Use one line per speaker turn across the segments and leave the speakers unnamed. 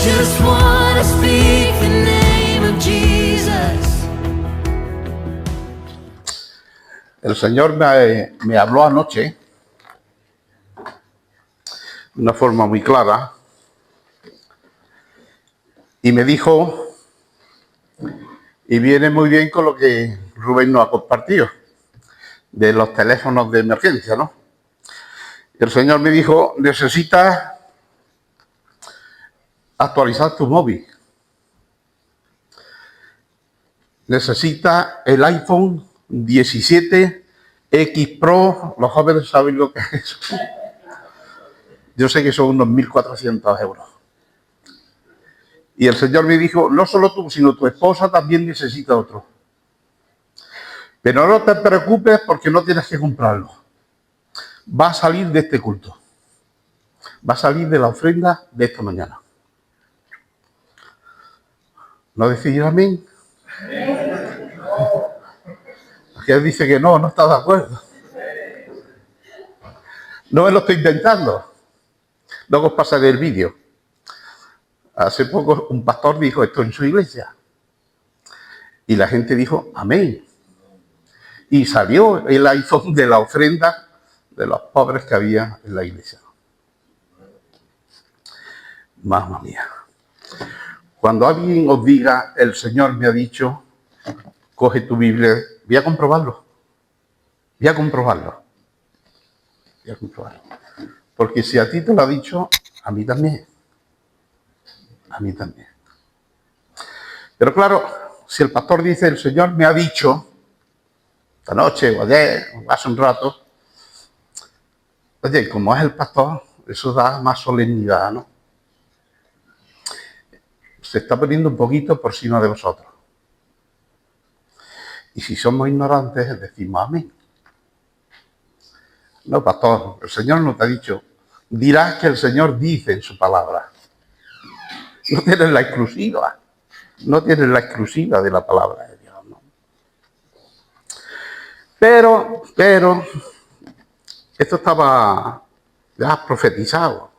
just wanna speak the name of Jesus.
El Señor me habló anoche de una forma muy clara y me dijo, y viene muy bien con lo que Rubén nos ha compartido, de los teléfonos de emergencia, ¿no? El Señor me dijo, necesitas actualizar tu móvil. Necesitas el iPhone 17 X Pro. Los jóvenes saben lo que es eso. Yo sé que son unos 1.400 euros. Y el Señor me dijo, no solo tú, sino tu esposa también necesita otro. Pero no te preocupes porque no tienes que comprarlo. Va a salir de este culto. Va a salir de la ofrenda de esta mañana. ¿No decís amén? Porque él dice que no está de acuerdo. No me lo estoy inventando. Luego os pasaré el vídeo. Hace poco un pastor dijo esto en su iglesia. Y la gente dijo amén. Y salió el iPhone de la ofrenda de los pobres que había en la iglesia. Mamma mía. Cuando alguien os diga, el Señor me ha dicho, coge tu Biblia, voy a comprobarlo. Voy a comprobarlo. Voy a comprobarlo. Porque si a ti te lo ha dicho, a mí también. A mí también. Pero claro, si el pastor dice, el Señor me ha dicho, esta noche o ayer, o hace un rato, oye, como es el pastor, eso da más solemnidad, ¿no? Se está poniendo un poquito por encima de vosotros. Y si somos ignorantes, decimos amén. No, pastor, el Señor no te ha dicho. Dirás que el Señor dice en su palabra. No tienes la exclusiva. No tienes la exclusiva de la palabra de Dios, ¿no? Pero, esto estaba ya profetizado.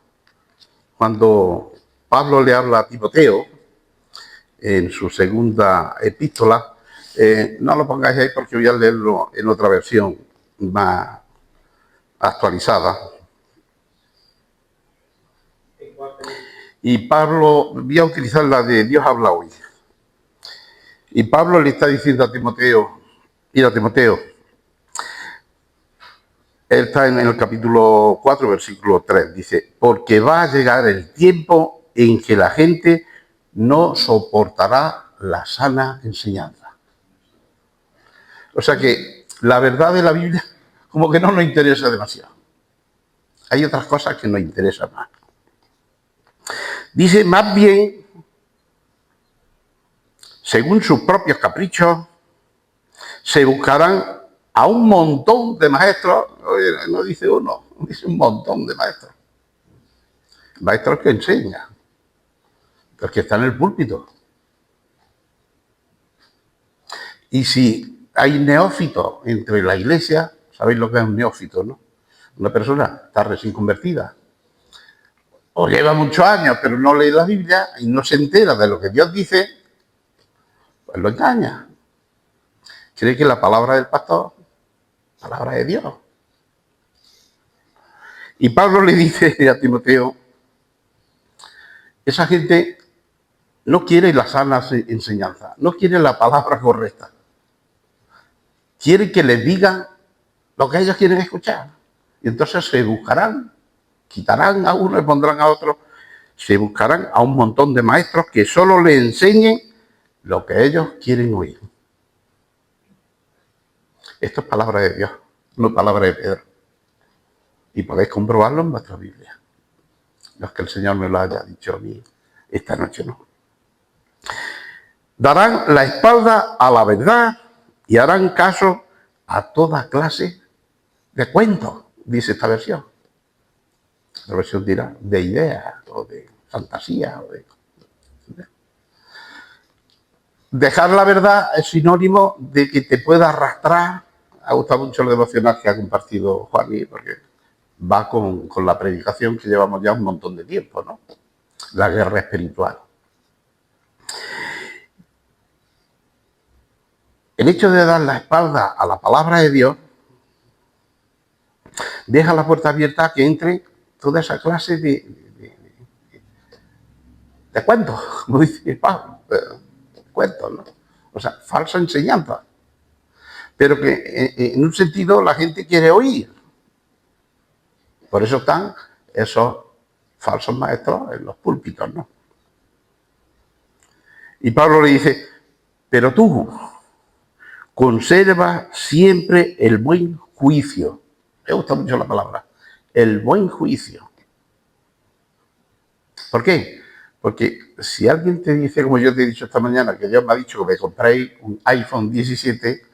Cuando Pablo le habla a Timoteo, en su segunda epístola, no lo pongáis ahí porque voy a leerlo en otra versión más actualizada. Y Pablo, voy a utilizar la de Dios habla hoy. Y Pablo le está diciendo a Timoteo, mira Timoteo, él está en el capítulo 4, versículo 3, dice, porque va a llegar el tiempo en que la gente no soportará la sana enseñanza. O sea que la verdad de la Biblia como que no nos interesa demasiado. Hay otras cosas que nos interesan más. Dice, más bien, según sus propios caprichos, se buscarán a un montón de maestros. Oye, no dice uno, dice un montón de maestros. Maestros que enseñan, los que están en el púlpito. Y si hay neófitos entre la iglesia, ¿sabéis lo que es un neófito, no? Una persona está recién convertida, o lleva muchos años, pero no lee la Biblia y no se entera de lo que Dios dice, pues lo engaña. Cree que la palabra del pastor, palabra de Dios. Y Pablo le dice a Timoteo, esa gente no quiere la sana enseñanza, no quiere la palabra correcta. Quiere que les digan lo que ellos quieren escuchar. Y entonces se buscarán, quitarán a uno y pondrán a otro, se buscarán a un montón de maestros que solo les enseñen lo que ellos quieren oír. Esto es palabra de Dios, no palabra de Pedro. Y podéis comprobarlo en vuestra Biblia. No es que el Señor me lo haya dicho a mí esta noche, no. Darán la espalda a la verdad y harán caso a toda clase de cuentos, dice esta versión. La versión dirá de ideas o de fantasía. Dejar la verdad es sinónimo de que te pueda arrastrar. Ha gustado mucho el devocional que ha compartido Juan, porque va con la predicación que llevamos ya un montón de tiempo, ¿no? la guerra espiritual. El hecho de dar la espalda a la palabra de Dios deja la puerta abierta a que entre toda esa clase de cuentos, como dice Pablo, cuentos, ¿no? O sea, falsa enseñanza. Pero que en un sentido la gente quiere oír. Por eso están esos falsos maestros en los púlpitos, ¿no? Y Pablo le dice, pero tú conserva siempre el buen juicio. Me gusta mucho la palabra. El buen juicio. ¿Por qué? Porque si alguien te dice, como yo te he dicho esta mañana, que Dios me ha dicho que me compréis un iPhone 17,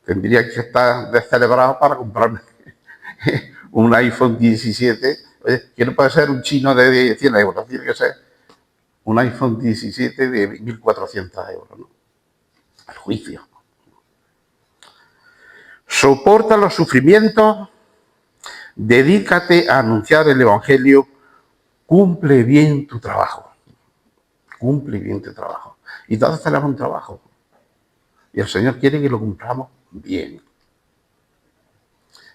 tendría que estar descelebrado para comprarme un iPhone 17, que no puede ser un chino de 100 euros, tiene que ser un iPhone 17 de 1.400 euros, ¿no? El juicio. Soporta los sufrimientos, dedícate a anunciar el Evangelio, cumple bien tu trabajo. Cumple bien tu trabajo. Y todos tenemos un trabajo. Y el Señor quiere que lo cumplamos bien.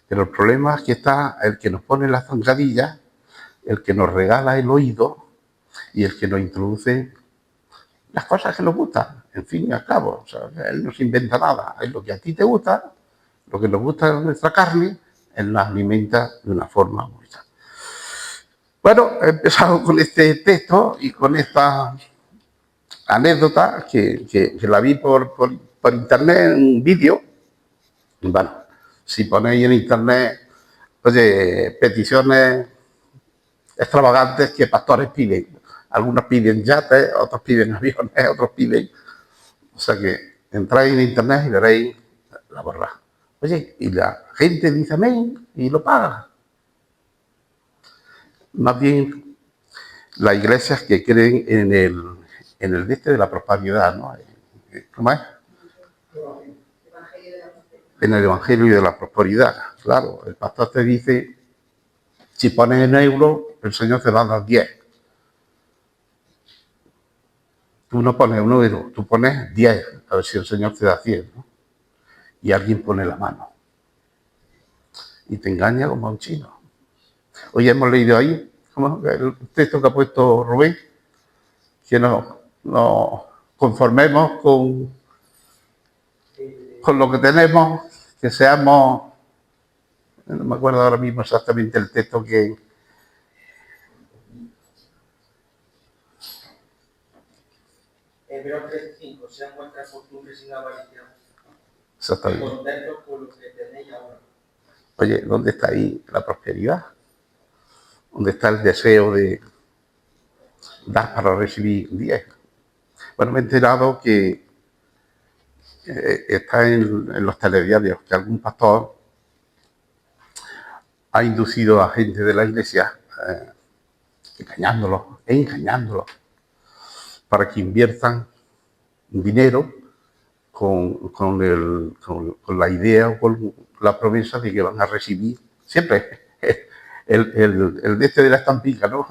Pero el problema es que está el que nos pone las zancadillas, el que nos regala el oído y el que nos introduce las cosas que nos gustan, en fin y al cabo. O sea, él no se inventa nada. Es lo que a ti te gusta, lo que nos gusta de nuestra carne, él nos alimenta de una forma bonita. Bueno, he empezado con este texto y con esta anécdota que la vi por internet en un vídeo. Bueno, si ponéis en internet, oye, peticiones extravagantes que pastores piden. Algunos piden yates, otros piden aviones, otros piden... O sea que entráis en internet y veréis la verdad. Oye, y la gente dice amén y lo paga. Más bien, las iglesias que creen en el de la prosperidad, ¿no? ¿Cómo es? En el Evangelio de la prosperidad. Claro, el pastor te dice, si pones en euros, el Señor te va a dar 10. Tú no pones un euro, tú pones 10, a ver si el Señor te da 100, ¿no? Y alguien pone la mano. Y te engaña como a un chino. Hoy hemos leído ahí, como el texto que ha puesto Rubén, que nos conformemos con lo que tenemos, que seamos, no me acuerdo ahora mismo exactamente el texto que...
Hebreos 3:5, sean vuestras costumbres sin avaricia.
Exactamente.
Contentos con lo que tenéis ahora.
Oye, ¿dónde está ahí la prosperidad? ¿Dónde está el deseo de dar para recibir 10? Bueno, me he enterado que está en los telediarios que algún pastor ha inducido a gente de la iglesia engañándolos para que inviertan dinero con la idea o con la promesa de que van a recibir siempre el de la estampica, ¿no?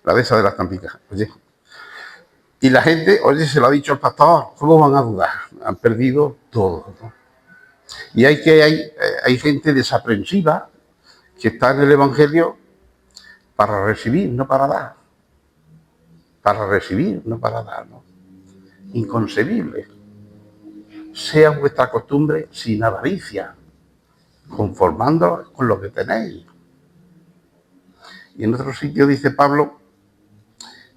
La de esa de la estampica. Oye. Y la gente, oye, se lo ha dicho el pastor, ¿cómo van a dudar? Han perdido todo, ¿no? Y hay gente desaprensiva que está en el Evangelio para recibir, no para dar. Para recibir, no para dar, ¿no? Inconcebible. Sea vuestra costumbre sin avaricia, conformándoos con lo que tenéis. Y en otro sitio dice Pablo,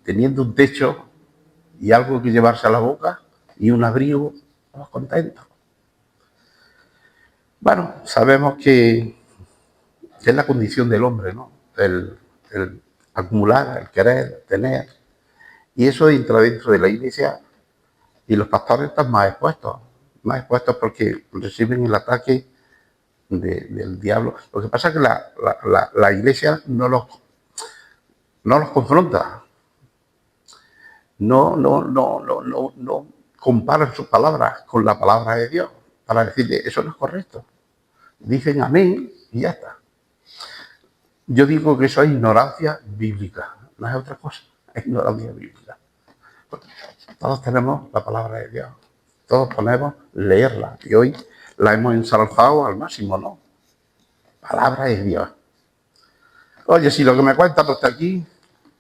teniendo un techo y algo que llevarse a la boca y un abrigo, estamos contentos. Bueno, sabemos que es la condición del hombre, ¿no? El acumular, el querer, tener. Y eso entra dentro de la iglesia y los pastores están más expuestos porque reciben el ataque del diablo. Lo que pasa es que la iglesia no los confronta. No comparan sus palabras con la palabra de Dios para decirle, eso no es correcto. Dicen amén y ya está. Yo digo que eso es ignorancia bíblica, no es otra cosa. ignorancia bíblica. Todos tenemos la palabra de Dios. Todos podemos leerla. Y hoy la hemos ensalzado al máximo, ¿no? Palabra de Dios. Oye, si lo que me cuentan hasta aquí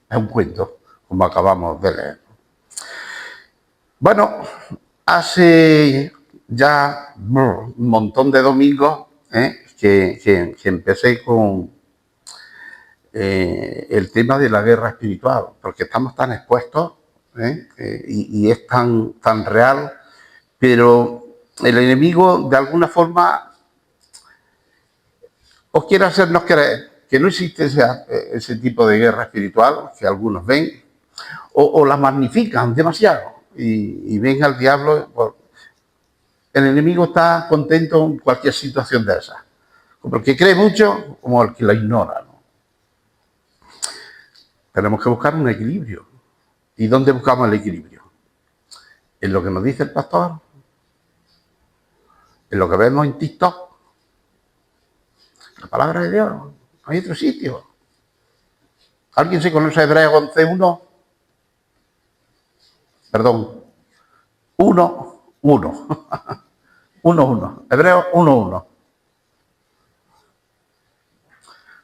es un cuento, como acabamos de leer. Bueno, hace ya un montón de domingos que empecé con el tema de la guerra espiritual, porque estamos tan expuestos y es tan real, pero el enemigo de alguna forma os quiere hacernos creer que no existe ese tipo de guerra espiritual que algunos ven, o la magnifican demasiado y ven al diablo. El enemigo está contento en cualquier situación de esa, como el que cree mucho como el que la ignora, ¿no? Tenemos que buscar un equilibrio. ¿Y dónde buscamos el equilibrio? ¿En lo que nos dice el pastor? ¿En lo que vemos en TikTok? La palabra de Dios. No hay otro sitio. ¿Alguien se conoce Hebreos 11:1? Perdón. 1:1. 1:1. Hebreos 1:1.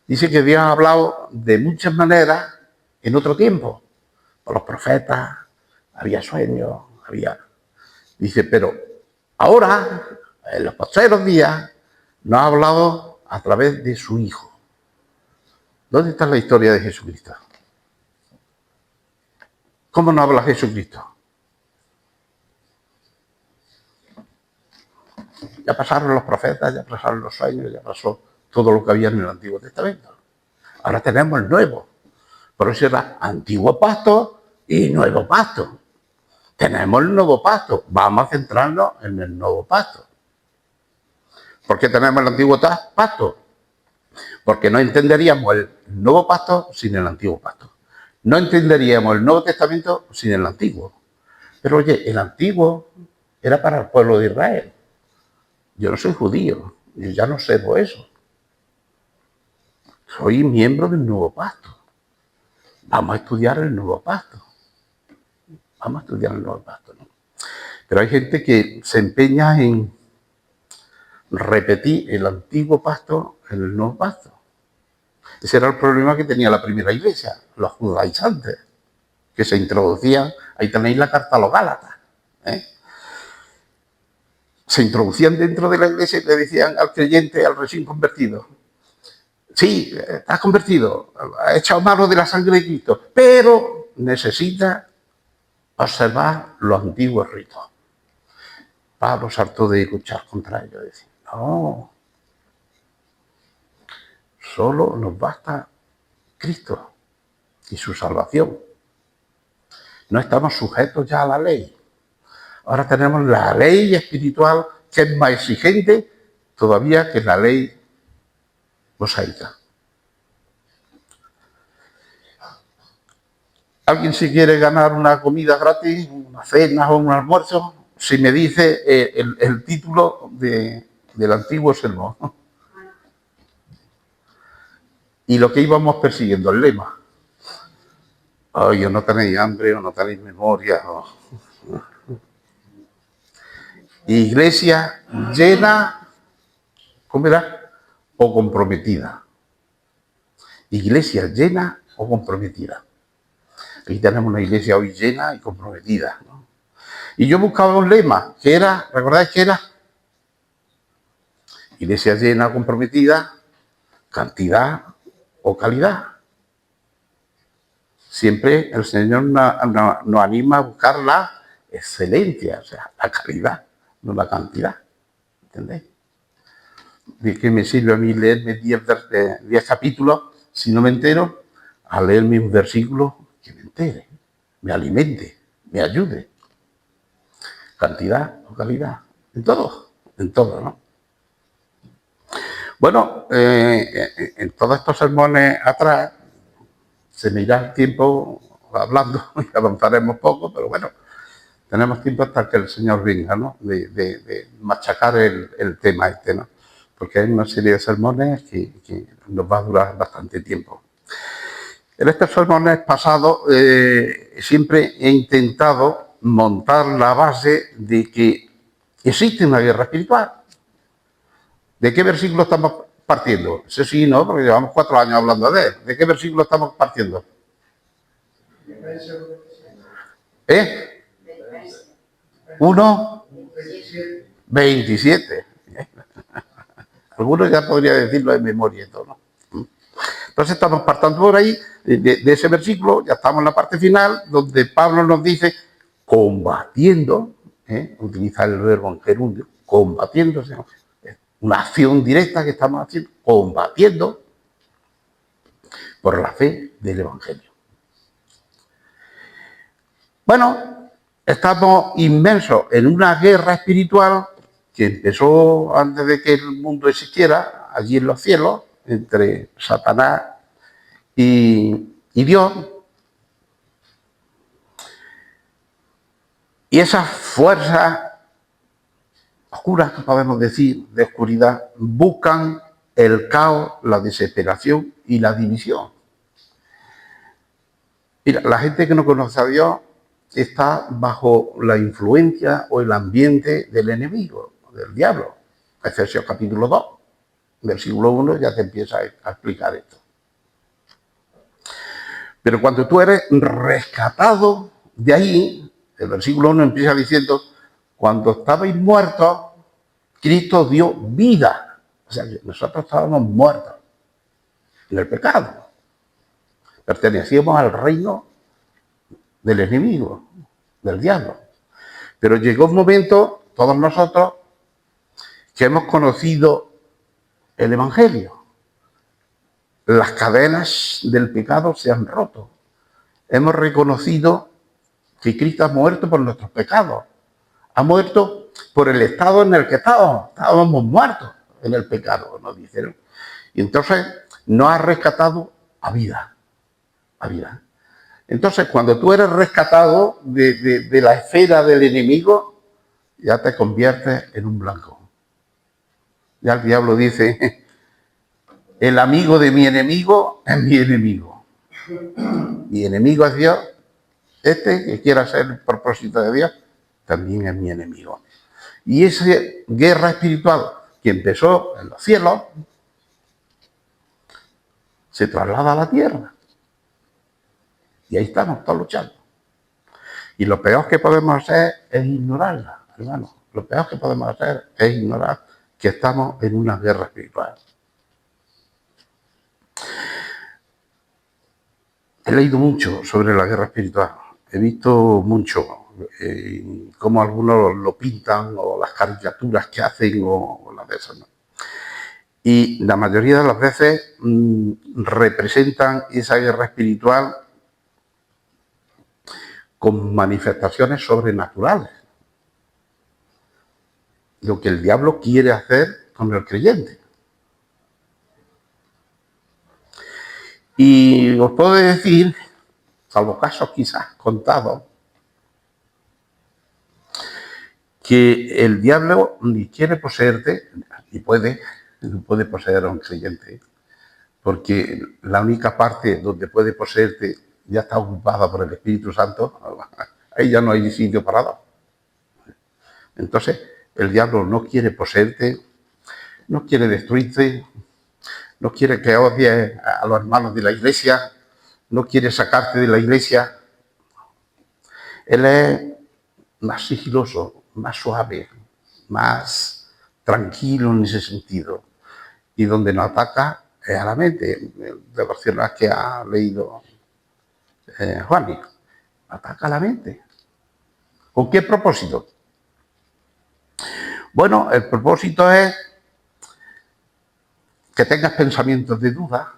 Dice que Dios ha hablado de muchas maneras en otro tiempo. Por los profetas, había sueños, Dice, pero ahora, en los postreros días, nos ha hablado a través de su Hijo. ¿Dónde está la historia de Jesucristo? ¿Cómo nos habla Jesucristo? Ya pasaron los profetas, ya pasaron los sueños, ya pasó todo lo que había en el Antiguo Testamento. Ahora tenemos el Nuevo. Por eso era Antiguo Pacto y Nuevo Pacto. Tenemos el Nuevo Pacto. Vamos a centrarnos en el Nuevo Pacto. ¿Por qué tenemos el Antiguo Pacto? Porque no entenderíamos el Nuevo Pacto sin el Antiguo Pacto. No entenderíamos el Nuevo Testamento sin el Antiguo. Pero oye, el Antiguo era para el pueblo de Israel. Yo no soy judío, yo ya no sé por eso. Soy miembro del Nuevo Pacto. Vamos a estudiar el Nuevo Pacto. Vamos a estudiar el Nuevo Pacto, ¿no? Pero hay gente que se empeña en repetir el Antiguo Pacto en el Nuevo Pacto. Ese era el problema que tenía la primera iglesia, los judaizantes, que se introducían. Ahí tenéis la carta a los Gálatas. Se introducían dentro de la iglesia y le decían al creyente, al recién convertido: sí, estás convertido, has echado mano de la sangre de Cristo, pero necesitas observar los antiguos ritos. Pablo se hartó de luchar contra ellos. Decía, no, solo nos basta Cristo y su salvación. No estamos sujetos ya a la ley. Ahora tenemos la ley espiritual, que es más exigente todavía que la ley mosaica. ¿Alguien si quiere ganar una comida gratis, una cena o un almuerzo? Si me dice el título del antiguo sermón. Y lo que íbamos persiguiendo, el lema. Ay, o no tenéis hambre, o no tenéis memoria. Iglesia llena, ¿cómo era? O comprometida. Iglesia llena o comprometida. Aquí tenemos una iglesia hoy llena y comprometida, ¿no? Y yo buscaba un lema, que era, ¿recordáis qué era? Iglesia llena, comprometida, cantidad o calidad. Siempre el Señor nos anima a buscar la excelencia, o sea, la calidad, no la cantidad. ¿Entendéis? ¿De qué me sirve a mí leerme 10 capítulos si no me entero? A leerme un versículo que me entere, me alimente, me ayude. Cantidad o calidad, en todo, ¿no? Bueno, en todos estos sermones atrás se me irá el tiempo hablando y avanzaremos poco, pero bueno, tenemos tiempo hasta que el Señor venga, ¿no? De machacar el tema este, ¿no? Porque hay una serie de sermones que nos va a durar bastante tiempo. En estos sermones pasados siempre he intentado montar la base de que existe una guerra espiritual. ¿De qué versículo estamos partiendo? Ese sí, no, porque llevamos 4 años hablando de él. ¿De qué versículo estamos partiendo? ¿Eh? 1:27. Algunos ya podría decirlo de memoria y todo, ¿no? Entonces estamos partiendo por ahí, de ese versículo, ya estamos en la parte final, donde Pablo nos dice, combatiendo, utiliza el verbo en gerundio, combatiendo, una acción directa que estamos haciendo, combatiendo por la fe del Evangelio. Bueno, estamos inmersos en una guerra espiritual que empezó antes de que el mundo existiera, allí en los cielos, entre Satanás y Dios. Y esas fuerzas oscuras, que podemos decir, de oscuridad, buscan el caos, la desesperación y la división. Mira, la gente que no conoce a Dios está bajo la influencia o el ambiente del enemigo, del diablo. Efesios capítulo 2, versículo 1, ya te empieza a explicar esto. Pero cuando tú eres rescatado de ahí, el versículo 1 empieza diciendo, cuando estabais muertos, Cristo dio vida. O sea, nosotros estábamos muertos en el pecado. Pertenecíamos al reino del enemigo, del diablo. Pero llegó un momento, todos nosotros, que hemos conocido el Evangelio. Las cadenas del pecado se han roto. Hemos reconocido que Cristo ha muerto por nuestros pecados. Ha muerto por el estado en el que estábamos. Estábamos muertos en el pecado, nos dijeron. Y entonces nos ha rescatado a vida. A vida. Entonces, cuando tú eres rescatado de la esfera del enemigo, ya te conviertes en un blanco. Ya el diablo dice, el amigo de mi enemigo es mi enemigo. Mi enemigo es Dios. Este que quiera hacer el propósito de Dios, también es mi enemigo. Y esa guerra espiritual que empezó en los cielos, se traslada a la tierra. Y ahí estamos todos luchando. Y lo peor que podemos hacer es ignorarla, hermano. Lo peor que podemos hacer es ignorar que estamos en una guerra espiritual. He leído mucho sobre la guerra espiritual. He visto mucho cómo algunos lo pintan, o las caricaturas que hacen, o las de esas, ¿no? Y la mayoría de las veces representan esa guerra espiritual con manifestaciones sobrenaturales. Lo que el diablo quiere hacer con el creyente. Y os puedo decir, salvo casos quizás contados, que el diablo ni quiere poseerte, ni puede poseer a un creyente, porque la única parte donde puede poseerte ya está ocupada por el Espíritu Santo, ahí ya no hay sitio parado. Entonces, el diablo no quiere poseerte, no quiere destruirte, no quiere que odies a los hermanos de la iglesia, no quiere sacarte de la iglesia. Él es más sigiloso, más suave, más tranquilo en ese sentido. Y donde nos ataca es a la mente. Devocional que ha leído Juan, ataca a la mente. ¿Con qué propósito? Bueno, el propósito es que tengas pensamientos de duda.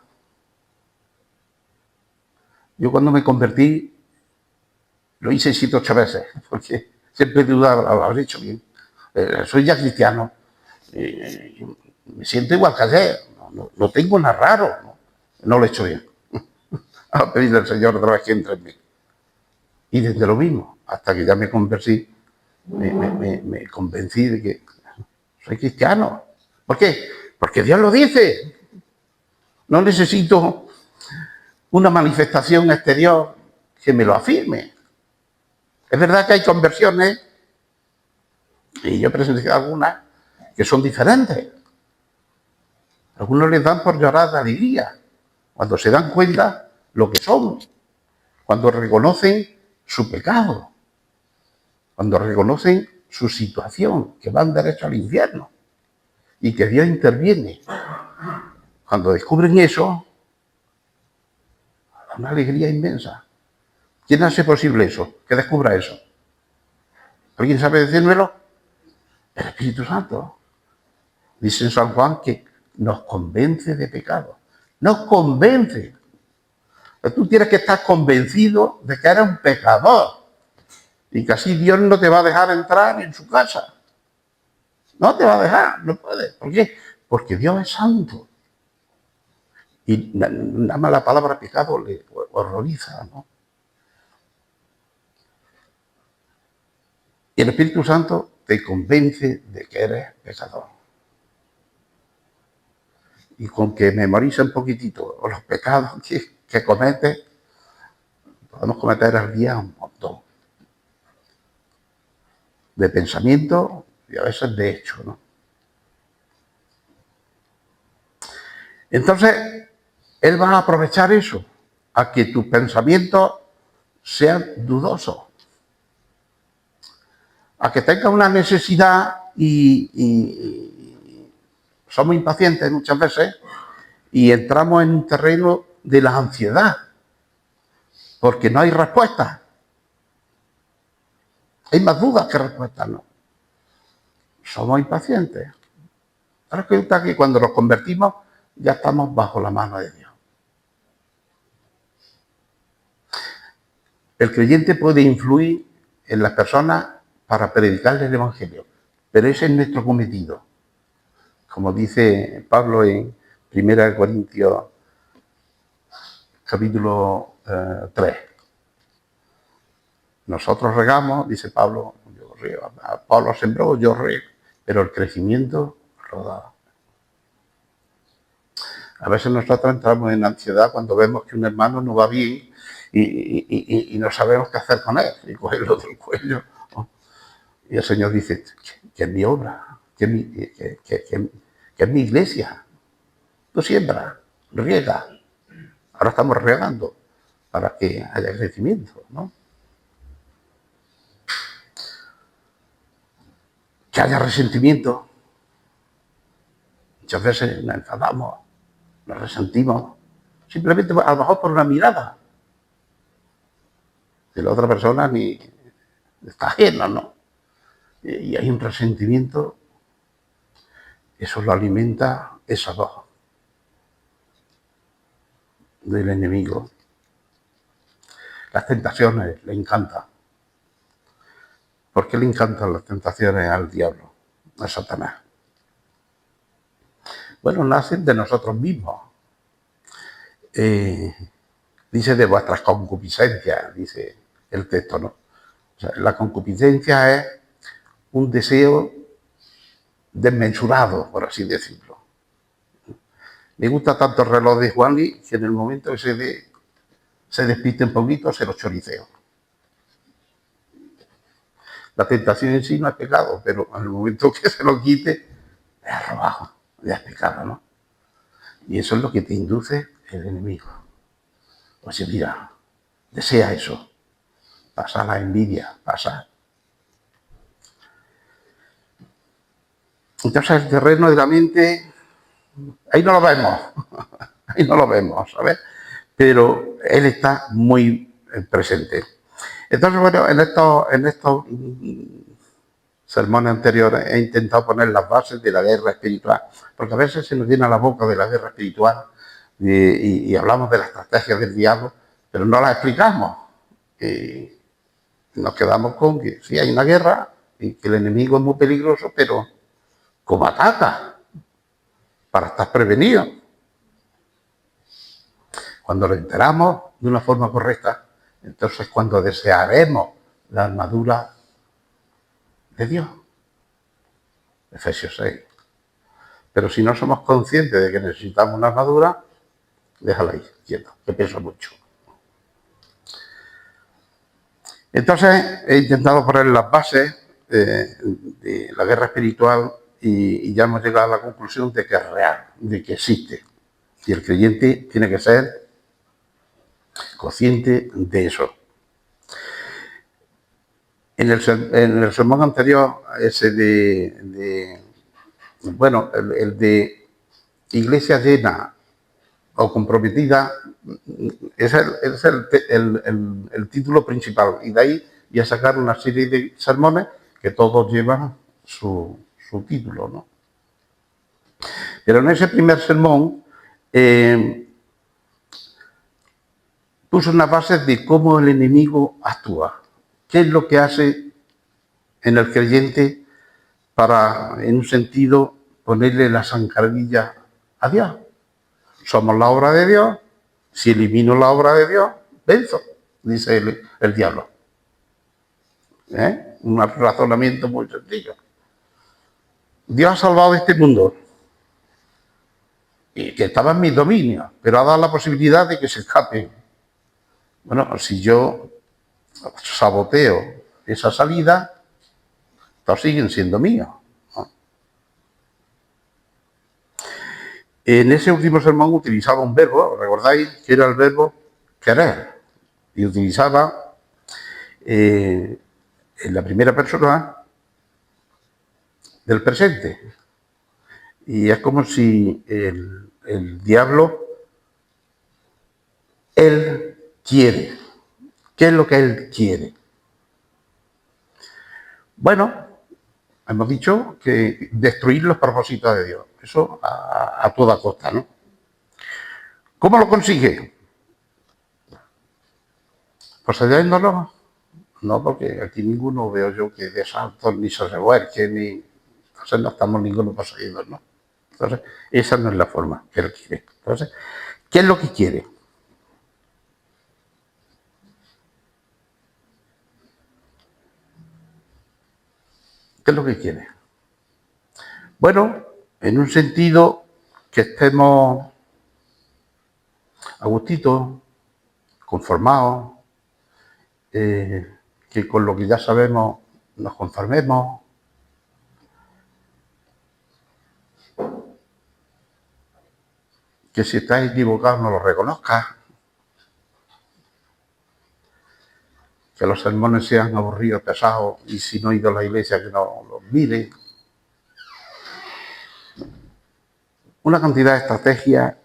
Yo cuando me convertí, lo hice 7 o 8 veces, porque siempre dudaba, lo habré hecho bien. Soy ya cristiano, me siento igual que ayer, no tengo nada raro, no lo he hecho bien. A pedirle al Señor otra vez que entre en mí. Y desde lo mismo, hasta que ya me convencí, me convencí de que soy cristiano. ¿Por qué? Porque Dios lo dice. No necesito una manifestación exterior que me lo afirme. Es verdad que hay conversiones, y yo he presenciado algunas, que son diferentes. Algunos les dan por llorar de alegría, cuando se dan cuenta lo que son, cuando reconocen su pecado, cuando reconocen su situación, que van derecho al infierno y que Dios interviene. Cuando descubren eso, una alegría inmensa. ¿Quién hace posible eso? Que descubra eso. ¿Alguien sabe decírmelo? El Espíritu Santo. Dice en San Juan que nos convence de pecado. Nos convence. Tú tienes que estar convencido de que eres un pecador y que así Dios no te va a dejar entrar en su casa. No te va a dejar, no puede. ¿Por qué? Porque Dios es santo. Y nada más la palabra pecado le horroriza, ¿no? Y el Espíritu Santo te convence de que eres pecador. Y con que memoriza un poquitito los pecados que cometes, podemos cometer al día un montón. De pensamiento y a veces de hecho, ¿no? Entonces, Él va a aprovechar eso, a que tus pensamientos sean dudosos, a que tengas una necesidad y somos impacientes muchas veces y entramos en un terreno de la ansiedad, porque no hay respuesta. Hay más dudas que respuestas, ¿no? Somos impacientes. Ahora resulta que cuando nos convertimos ya estamos bajo la mano de Dios. El creyente puede influir en las personas para predicarles el Evangelio, pero ese es nuestro cometido. Como dice Pablo en 1 Corintios capítulo 3. Nosotros regamos, dice Pablo, yo riego, Pablo sembró, yo riego, pero el crecimiento lo da. A veces nosotros entramos en ansiedad cuando vemos que un hermano no va bien y no sabemos qué hacer con él, y cogerlo del cuello, ¿no? Y el Señor dice, que es mi obra, que es mi iglesia. Tú siembras, riega. Ahora estamos regando para que haya crecimiento, ¿no? Que haya resentimiento. Muchas veces nos enfadamos, nos resentimos, simplemente a lo mejor por una mirada. De la otra persona ni está ajena, ¿no? Y hay un resentimiento, eso lo alimenta esa voz del enemigo. Las tentaciones le encantan. ¿Por qué le encantan las tentaciones al diablo, a Satanás? Bueno, nacen de nosotros mismos. Dice de vuestras concupiscencias, dice el texto, ¿no? O sea, la concupiscencia es un deseo desmesurado, por así decirlo. Me gusta tanto el reloj de Juanli que en el momento que se despiste un poquito, se lo choriceo. La tentación en sí no es pecado, pero en el momento que se lo quite, es robado, ya es pecado, ¿no? Y eso es lo que te induce el enemigo. Oye, mira, desea eso, pasa la envidia, pasa. Entonces el terreno de la mente, ahí no lo vemos, ¿sabes? Pero él está muy presente. Entonces, bueno, en estos sermones anteriores he intentado poner las bases de la guerra espiritual, porque a veces se nos llena la boca de la guerra espiritual y hablamos de las estrategias del diablo, pero no las explicamos. Y nos quedamos con que sí hay una guerra y que el enemigo es muy peligroso, pero ¿cómo ataca? Para estar prevenido. Cuando lo enteramos de una forma correcta, entonces cuando desearemos la armadura de Dios. Efesios 6. Pero si no somos conscientes de que necesitamos una armadura, Déjala ahí, quieto, que pesa mucho. Entonces he intentado poner las bases de la guerra espiritual y ya hemos llegado a la conclusión de que es real, de que existe. Y el creyente tiene que ser consciente de eso. En el sermón anterior, ese el de iglesia llena o comprometida, es el título principal. Y de ahí voy a sacar una serie de sermones que todos llevan su título, ¿no? Pero en ese primer sermón puso unas bases de cómo el enemigo actúa. ¿Qué es lo que hace en el creyente para, en un sentido, ponerle la zancadilla a Dios? Somos la obra de Dios. Si elimino la obra de Dios, venzo, dice el diablo. Un razonamiento muy sencillo. Dios ha salvado este mundo y que estaba en mis dominios, pero ha dado la posibilidad de que se escape. Bueno, si yo saboteo esa salida, todos siguen siendo míos, ¿no? En ese último sermón utilizaba un verbo, ¿recordáis? Que era el verbo querer. Y utilizaba en la primera persona del presente. Y es como si el diablo, él quiere. ¿Qué es lo que él quiere? Bueno, hemos dicho que destruir los propósitos de Dios. Eso a toda costa, ¿no? ¿Cómo lo consigue? ¿Poseyéndolo? No, porque aquí ninguno veo yo que de saltos ni se revuelque, ni... Entonces no estamos ninguno poseídos, ¿no? Entonces, esa no es la forma que él quiere. Entonces, ¿qué es lo que quiere? ¿Qué es lo que quiere? Bueno, en un sentido que estemos a gustito, conformados, que con lo que ya sabemos nos conformemos. Que si estás equivocado no lo reconozcas. Que los sermones sean aburridos, pesados, y si no he ido a la iglesia que no los mire. Una cantidad de estrategias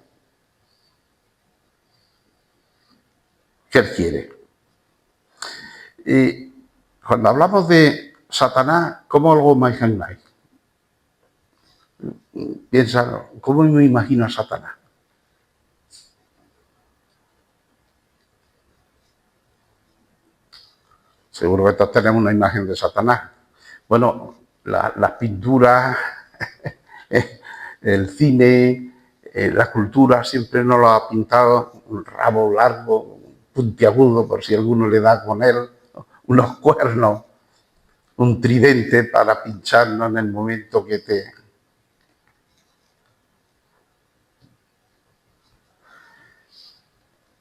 que él quiere. Y cuando hablamos de Satanás, ¿cómo lo imagináis? Piensa, ¿cómo me imagino a Satanás? Seguro que todos tenemos una imagen de Satanás. Bueno, las pinturas, el cine, la cultura siempre nos lo ha pintado un rabo largo, puntiagudo, por si alguno le da con él, unos cuernos, un tridente para pincharnos en el momento que te...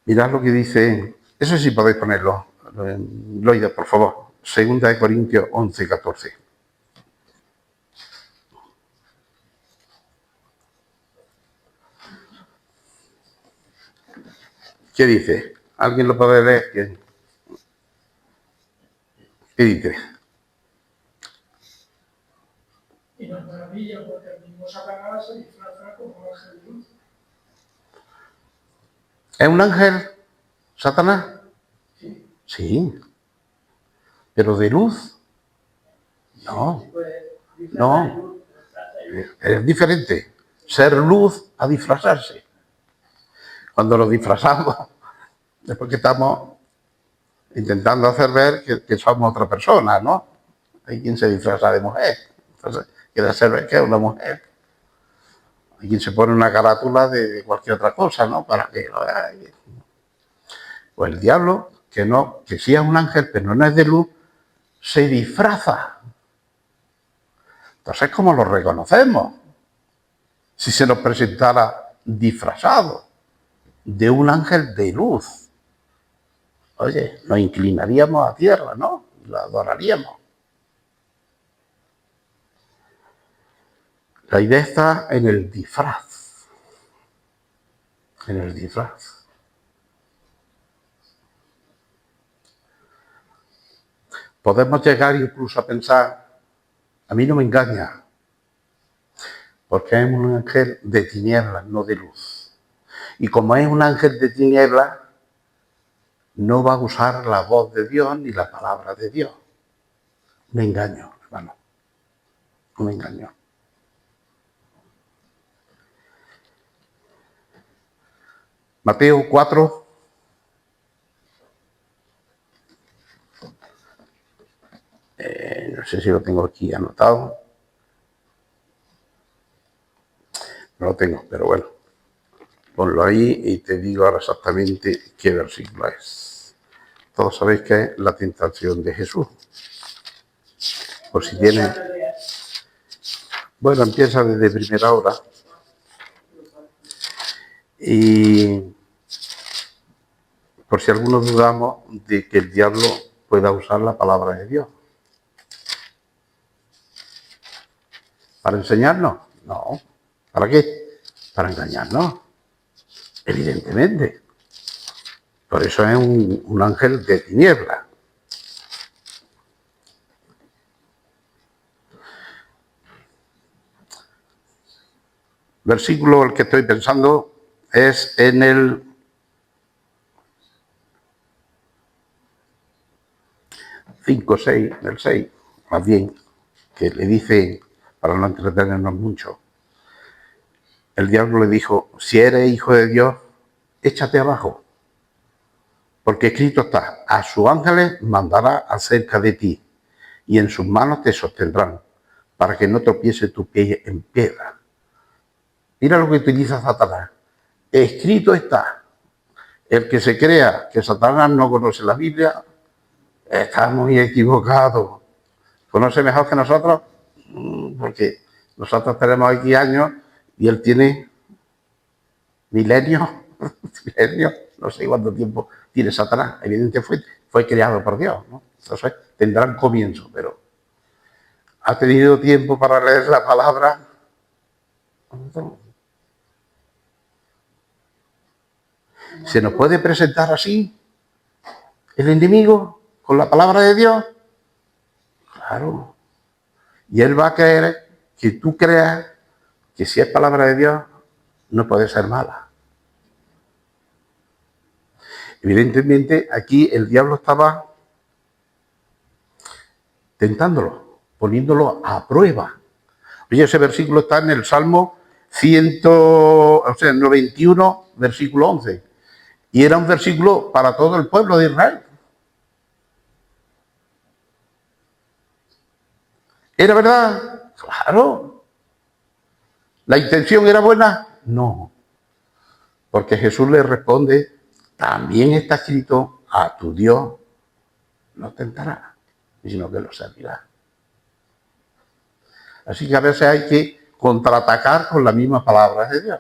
Mirad lo que dice, eso sí podéis ponerlo, Loida, por favor, 2 Corintios 11, 14. ¿Qué dice? ¿Alguien lo puede leer? ¿Qué dice?
Y nos maravilla porque el mismo Satanás se disfraza como un ángel de luz.
¿Es un ángel, Satanás?
Sí.
Sí. ¿Pero de luz? No. No. Es diferente. Ser luz a disfrazarse. Cuando lo disfrazamos, es porque estamos intentando hacer ver que somos otra persona, ¿no? Hay quien se disfraza de mujer. Entonces, quiere hacer ver que es una mujer. Hay quien se pone una carátula de cualquier otra cosa, ¿no? Para que lo vean. Pues el diablo, que sí es un ángel, pero no es de luz, se disfraza. Entonces, ¿cómo lo reconocemos? Si se nos presentara disfrazado. de un ángel de luz. Oye, nos inclinaríamos a tierra, ¿no? Y lo adoraríamos. La idea está en el disfraz. En el disfraz. Podemos llegar incluso a pensar, a mí no me engaña, porque es un ángel de tinieblas, no de luz. Y como es un ángel de tinieblas, no va a usar la voz de Dios ni la palabra de Dios. Un engaño, hermano. Un engaño. Mateo 4. No sé si lo tengo aquí anotado. No lo tengo, pero bueno. Ponlo ahí y te digo ahora exactamente qué versículo es. Todos sabéis que es la tentación de Jesús. Por si tiene... Bueno, empieza desde primera hora. Y por si algunos dudamos de que el diablo pueda usar la palabra de Dios. ¿Para enseñarnos? No. ¿Para qué? Para engañarnos. Evidentemente. Por eso es un ángel de tinieblas. Versículo el que estoy pensando es en el 5, 6, el 6, más bien, que le dice, para no entretenernos mucho, el diablo le dijo, si eres hijo de Dios, échate abajo, porque escrito está, a sus ángeles mandará acerca de ti, y en sus manos te sostendrán, para que no tropiece tu pie en piedra. Mira lo que utiliza Satanás. Escrito está. El que se crea que Satanás no conoce la Biblia, está muy equivocado. ¿Conoce mejor que nosotros? Porque nosotros tenemos aquí años y él tiene milenios, no sé cuánto tiempo tiene Satanás. Evidentemente fue creado por Dios, ¿no? Entonces tendrán comienzo, pero ha tenido tiempo para leer la palabra. ¿Se nos puede presentar así el enemigo con la palabra de Dios? Claro. Y él va a creer que tú creas que si es palabra de Dios, no puede ser mala. Evidentemente, aquí el diablo estaba tentándolo, poniéndolo a prueba. Oye, ese versículo está en el Salmo 91, versículo 11. Y era un versículo para todo el pueblo de Israel. ¿Era verdad? Claro. ¿La intención era buena? No. Porque Jesús le responde, también está escrito, a tu Dios no tentará, sino que lo servirá. Así que a veces hay que contraatacar con la misma palabra de Dios.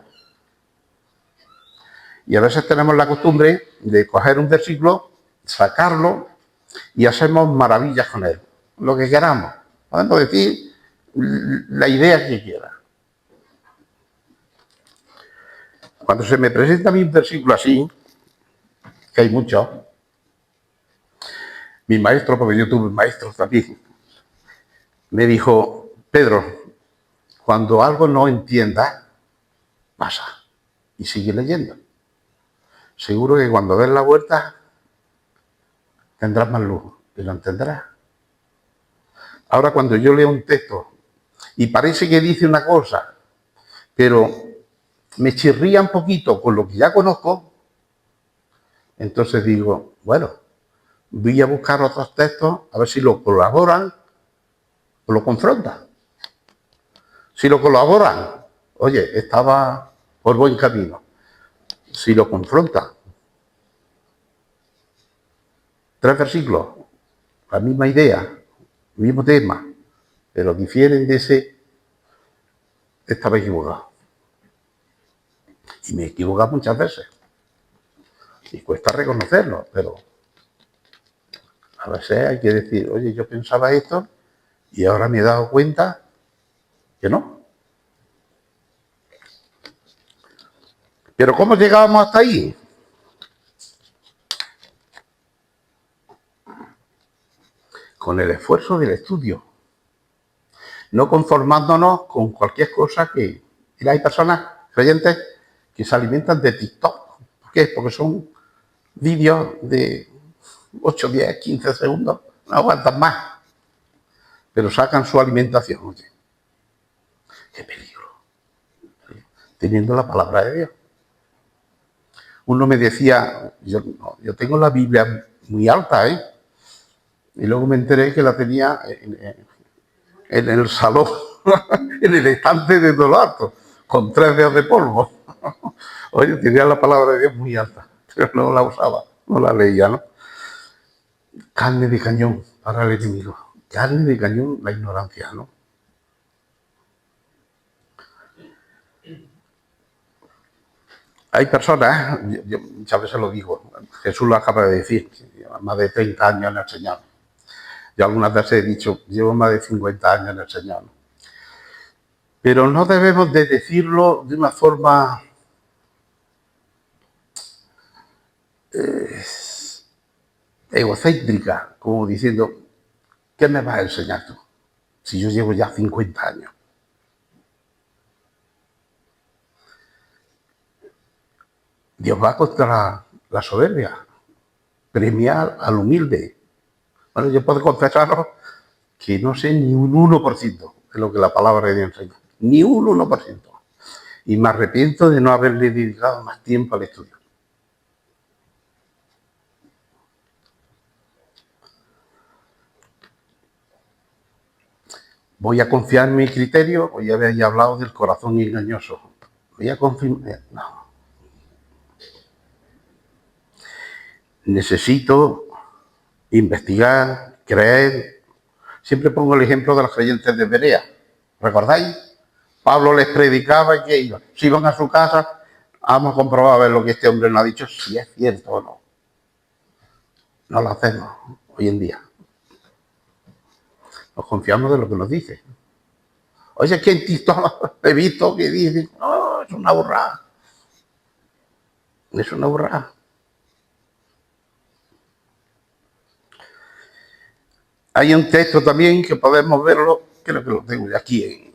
Y a veces tenemos la costumbre de coger un versículo, sacarlo y hacemos maravillas con él. Lo que queramos. Podemos decir la idea que quiera. Cuando se me presenta a mí un versículo así, que hay muchos, mi maestro, porque yo tuve maestros también, me dijo, Pedro, cuando algo no entiendas, pasa y sigue leyendo. Seguro que cuando des la vuelta tendrás más luz y lo entenderás. Ahora cuando yo leo un texto y parece que dice una cosa, pero me chirría un poquito con lo que ya conozco, entonces digo, bueno, voy a buscar otros textos a ver si lo colaboran o lo confrontan. Si lo colaboran, oye, estaba por buen camino. Si lo confrontan, 3 versículos, la misma idea, el mismo tema, pero difieren de ese, estaba equivocado. Y me he equivocado muchas veces. Y cuesta reconocerlo, pero a veces hay que decir, oye, yo pensaba esto y ahora me he dado cuenta que no. Pero ¿cómo llegábamos hasta ahí? Con el esfuerzo del estudio. No conformándonos con cualquier cosa que... Mira, hay personas creyentes que se alimentan de TikTok. ¿Por qué? Porque son vídeos de 8, 10, 15 segundos. No aguantan más. Pero sacan su alimentación. Oye, qué peligro. Teniendo la palabra de Dios. Uno me decía, yo tengo la Biblia muy alta, ¿eh? Y luego me enteré que la tenía en el salón, en el estante de todo lo alto, con 3 dedos de polvo. Oye, tenía la palabra de Dios muy alta, pero no la usaba, no la leía, ¿no? Carne de cañón para el enemigo. Carne de cañón, la ignorancia, ¿no? Hay personas, yo muchas veces lo digo, Jesús lo acaba de decir, lleva más de 30 años en el Señor. Yo algunas veces he dicho, llevo más de 50 años en el Señor. Pero no debemos de decirlo de una forma egocéntrica, como diciendo, ¿qué me vas a enseñar tú? Si yo llevo ya 50 años. Dios va contra la soberbia, premia al humilde. Bueno, yo puedo confesaros que no sé ni un 1% de lo que la palabra de Dios enseña. Ni un 1%. Y me arrepiento de no haberle dedicado más tiempo al estudio. Voy a confiar en mi criterio, hoy habéis hablado del corazón engañoso. Voy a confiar. No. Necesito investigar, creer. Siempre pongo el ejemplo de los creyentes de Berea. ¿Recordáis? Pablo les predicaba y que iban. Si iban a su casa, vamos a comprobar a ver lo que este hombre nos ha dicho, si es cierto o no. No lo hacemos hoy en día. Nos confiamos de lo que nos dice. Oye, es que en TikTok he visto que dicen, no, es una burrada. Es una burrada. Hay un texto también que podemos verlo, creo que lo tengo ya aquí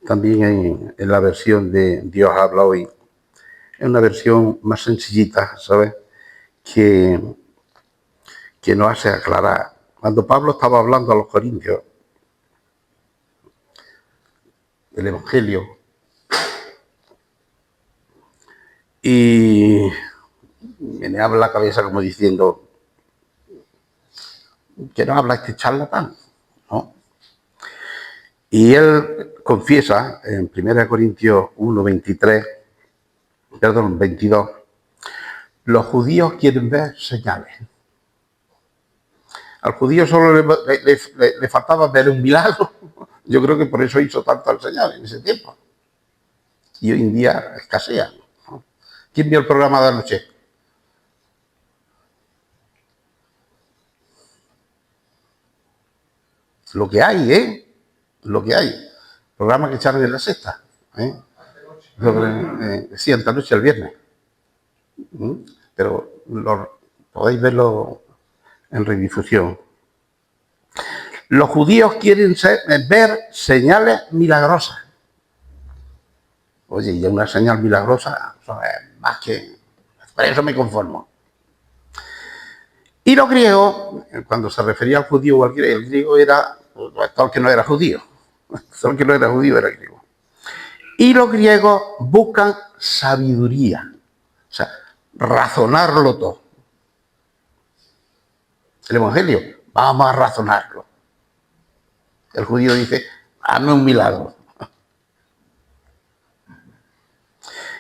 también en la versión de Dios habla hoy. Es una versión más sencillita, ¿sabes? Que nos hace aclarar. Cuando Pablo estaba hablando a los corintios del Evangelio, y me abre la cabeza como diciendo que no habla este charlatán, ¿no? Y él confiesa en 1 Corintios 1, 22, los judíos quieren ver señales. Al judío solo le faltaba ver un milagro. Yo creo que por eso hizo tanto al Señor en ese tiempo. Y hoy en día escasea, ¿no? ¿Quién vio el programa de anoche? Lo que hay, ¿eh? Lo que hay. Programa que echaron en la sexta, ¿eh? Sí, esta noche, el viernes. Pero podéis verlo en redifusión. Los judíos quieren ver señales milagrosas. Oye, y una señal milagrosa, eso es más que... Por eso me conformo. Y los griegos, cuando se refería al judío o al griego, el griego era todo el que no era judío. Todo el que no era judío era griego. Y los griegos buscan sabiduría. O sea, razonarlo todo. El Evangelio, vamos a razonarlo. El judío dice, hazme un milagro.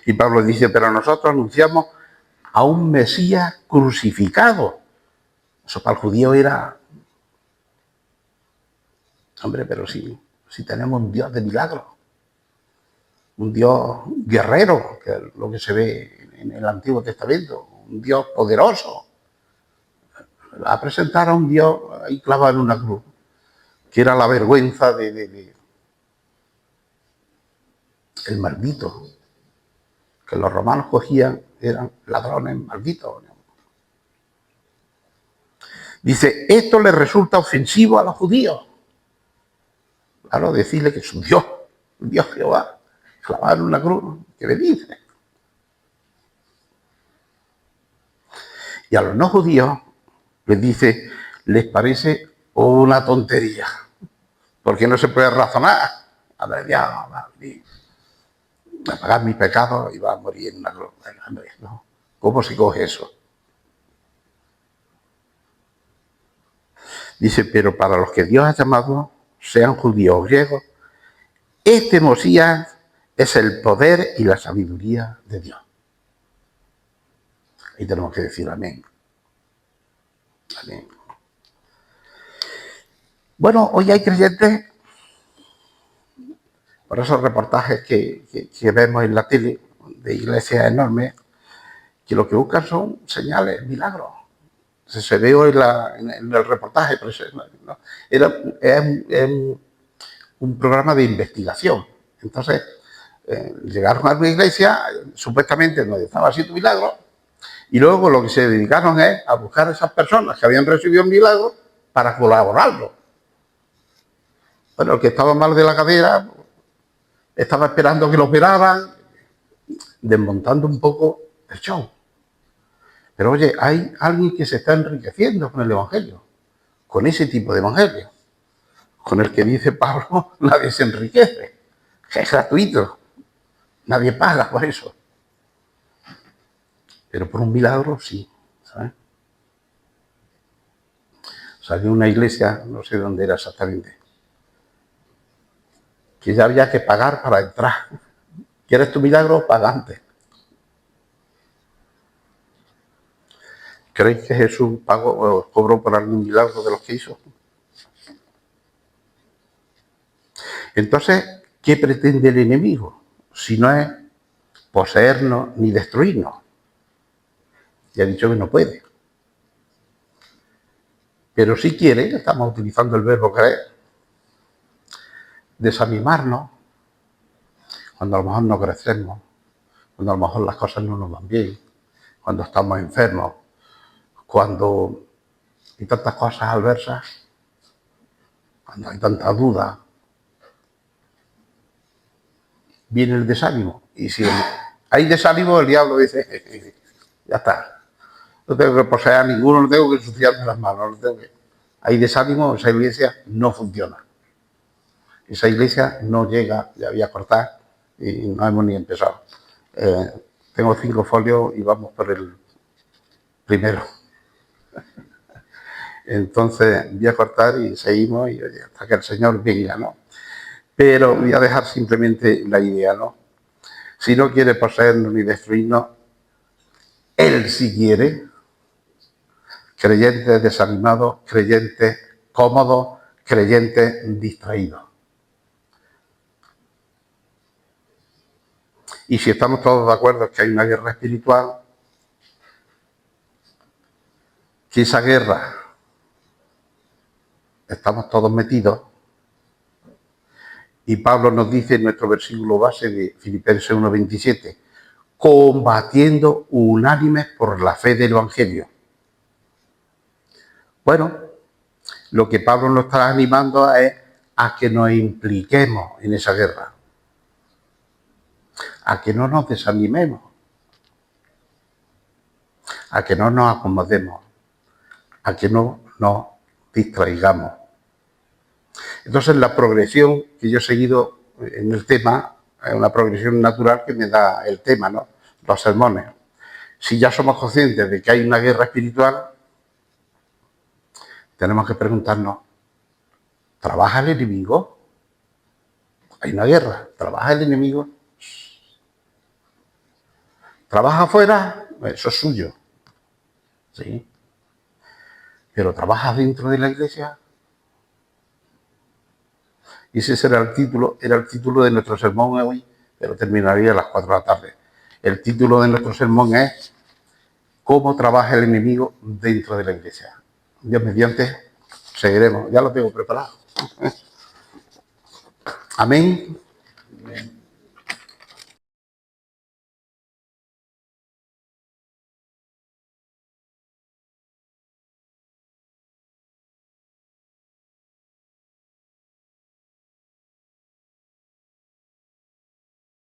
Y Pablo dice, pero nosotros anunciamos a un Mesías crucificado. Eso para el judío era... Hombre, pero si tenemos un Dios de milagros. un Dios guerrero, que es lo que se ve en el Antiguo Testamento, un Dios poderoso. Va a presentar a un Dios ahí clavado en una cruz, que era la vergüenza de el maldito, que los romanos cogían, eran ladrones malditos. Dice, esto le resulta ofensivo a los judíos. Claro, decirle que es un Dios Jehová, clavado en una cruz, ¿qué me dice? Y a los no judíos les dice, les parece una tontería, porque no se puede razonar. A ver, ya, va a pagar mis pecados y va a morir en una cruz. ¿No? ¿Cómo se coge eso? Dice, pero para los que Dios ha llamado, sean judíos o griegos, este Mesías es el poder y la sabiduría de Dios. Ahí tenemos que decir amén. Amén. Bueno, hoy hay creyentes, por esos reportajes que vemos en la tele de iglesias enormes, que lo que buscan son señales, milagros. Se ve hoy en el reportaje, pero ¿no? Es un programa de investigación. Entonces, llegaron a una iglesia, supuestamente donde estaba haciendo milagros, y luego lo que se dedicaron es a buscar a esas personas que habían recibido el milagro para colaborarlo. Bueno, el que estaba mal de la cadera estaba esperando que lo operaran, desmontando un poco el show. Pero oye, hay alguien que se está enriqueciendo con el Evangelio, con ese tipo de Evangelio, con el que dice Pablo, nadie se enriquece, es gratuito, nadie paga por eso. Pero por un milagro sí, ¿sabes? Salió una iglesia, no sé dónde era exactamente, que ya había que pagar para entrar. ¿Quieres tu milagro? Paga antes. ¿Creéis que Jesús pagó o cobró por algún milagro de los que hizo? Entonces, ¿qué pretende el enemigo? Si no es poseernos ni destruirnos. Ya ha dicho que no puede. Pero sí quiere, estamos utilizando el verbo creer, desanimarnos cuando a lo mejor no crecemos, cuando a lo mejor las cosas no nos van bien, cuando estamos enfermos, cuando hay tantas cosas adversas, cuando hay tanta duda, viene el desánimo. Y si hay desánimo, el diablo dice, ya está, no tengo que poseer a ninguno, no tengo que ensuciarme las manos, no tengo que... Hay desánimo, esa iglesia no funciona. Esa iglesia no llega, ya había cortado y no hemos ni empezado. Tengo 5 folios y vamos por el primero. Entonces voy a cortar y seguimos y oye, hasta que el Señor venga, ¿no? Pero voy a dejar simplemente la idea, ¿no? Si no quiere poseernos ni destruirnos, Él sí quiere, creyentes desanimados, creyentes cómodos, creyentes distraídos. Y si estamos todos de acuerdo en que hay una guerra espiritual, que esa guerra estamos todos metidos, y Pablo nos dice en nuestro versículo base de Filipenses 1:27, combatiendo unánimes por la fe del Evangelio. Bueno, lo que Pablo nos está animando es a que nos impliquemos en esa guerra, a que no nos desanimemos, a que no nos acomodemos, a que no nos distraigamos. Entonces la progresión que yo he seguido en el tema es una progresión natural que me da el tema, ¿no? Los sermones. Si ya somos conscientes de que hay una guerra espiritual, tenemos que preguntarnos, ¿trabaja el enemigo? Hay una guerra, ¿trabaja el enemigo? ¿Trabaja afuera? Eso es suyo. ¿Sí? Pero ¿trabaja dentro de la iglesia? Y ese era el título de nuestro sermón hoy, pero terminaría a las 4 de la tarde. El título de nuestro sermón es ¿Cómo trabaja el enemigo dentro de la iglesia? Dios mediante, seguiremos. Ya lo tengo preparado. Amén.